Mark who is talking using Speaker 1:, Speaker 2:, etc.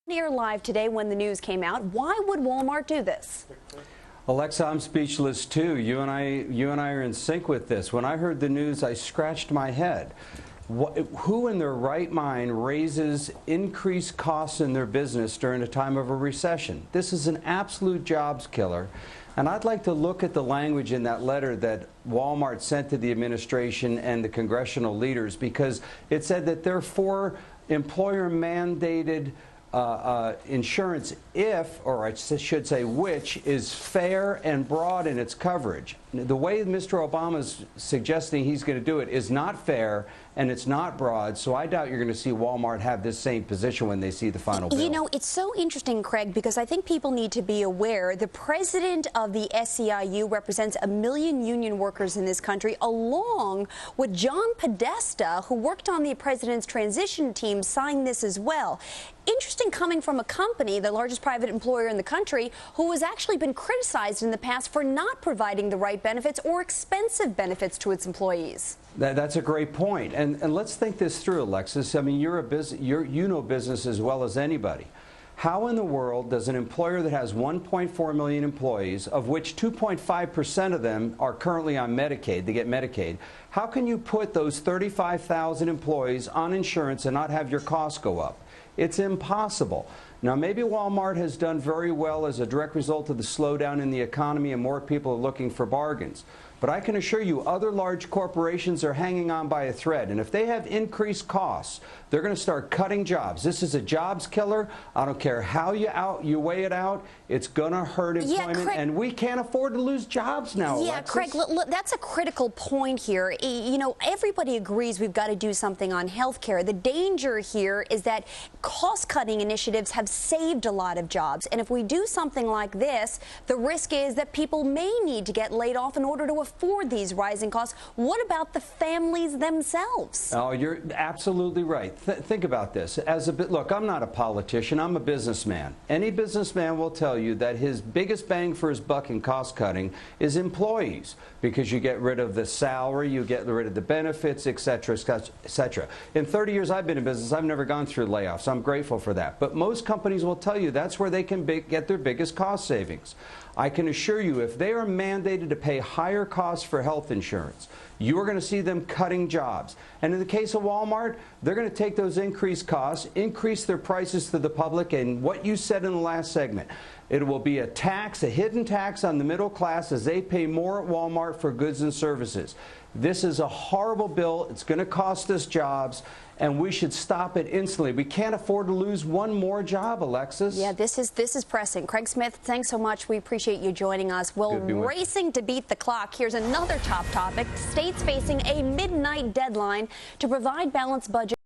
Speaker 1: Here live today when the news came out. Why would Walmart do this?
Speaker 2: Alexa, I'm speechless too. You and I are in sync with this. When I heard the news, I scratched my head. Who in their right mind raises increased costs in their business during a time of a recession? This is an absolute jobs killer. And I'd like to look at the language in that letter that Walmart sent to the administration and the congressional leaders, because it said that they're for employer-mandated insurance if, or I should say which, is fair and broad in its coverage. The way Mr. Obama is suggesting he's going to do it is not fair and it's not broad, so I doubt you're going to see Walmart have this same position when they see the final bill.
Speaker 1: You know, it's so interesting, Craig, because I think people need to be aware the president of the SEIU represents 1 million union workers in this country, along with John Podesta, who worked on the president's transition team, signed this as well. Interesting coming from a company, the largest private employer in the country, who has actually been criticized in the past for not providing the right benefits or expensive benefits to its employees.
Speaker 2: That's a great point. And let's think this through, Alexis. I mean, you know business as well as anybody. How in the world does an employer that has 1.4 million employees, of which 2.5% of them are currently on Medicaid, they get Medicaid, how can you put those 35,000 employees on insurance and not have your costs go up? It's impossible. Now, maybe Walmart has done very well as a direct result of the slowdown in the economy and more people are looking for bargains. But I can assure you other large corporations are hanging on by a thread. And if they have increased costs, they're going to start cutting jobs. This is a jobs killer. I don't care how you weigh it out. It's going to hurt employment.
Speaker 1: Craig,
Speaker 2: and we can't afford to lose jobs now,
Speaker 1: Yeah,
Speaker 2: Alexis.
Speaker 1: Craig, look, that's a critical point here. You know, everybody agrees we've got to do something on health care. The danger here is that cost-cutting initiatives have saved a lot of jobs. And if we do something like this, the risk is that people may need to get laid off in order to afford these rising costs. What about the families themselves?
Speaker 2: Oh, you're absolutely right. Think about this. Look, I'm not a politician. I'm a businessman. Any businessman will tell you that his biggest bang for his buck in cost cutting is employees, because you get rid of the salary, you get rid of the benefits, et cetera, et cetera. In 30 years I've been in business, I've never gone through layoffs. I'm grateful for that. But most companies will tell you that's where they can get their biggest cost savings. I can assure you, if they are mandated to pay higher costs for health insurance, you are going to see them cutting jobs. And in the case of Walmart, they're going to take those increased costs, increase their prices to the public, and what you said in the last segment, it will be a tax, a hidden tax on the middle class as they pay more at Walmart for goods and services. This is a horrible bill. It's going to cost us jobs, and we should stop it instantly. We can't afford to lose one more job, Alexis.
Speaker 1: Yeah, this is pressing. Craig Smith, thanks so much. We appreciate you joining us. Well, racing to beat the clock. Here's another top topic. States facing a midnight deadline to provide balanced budget.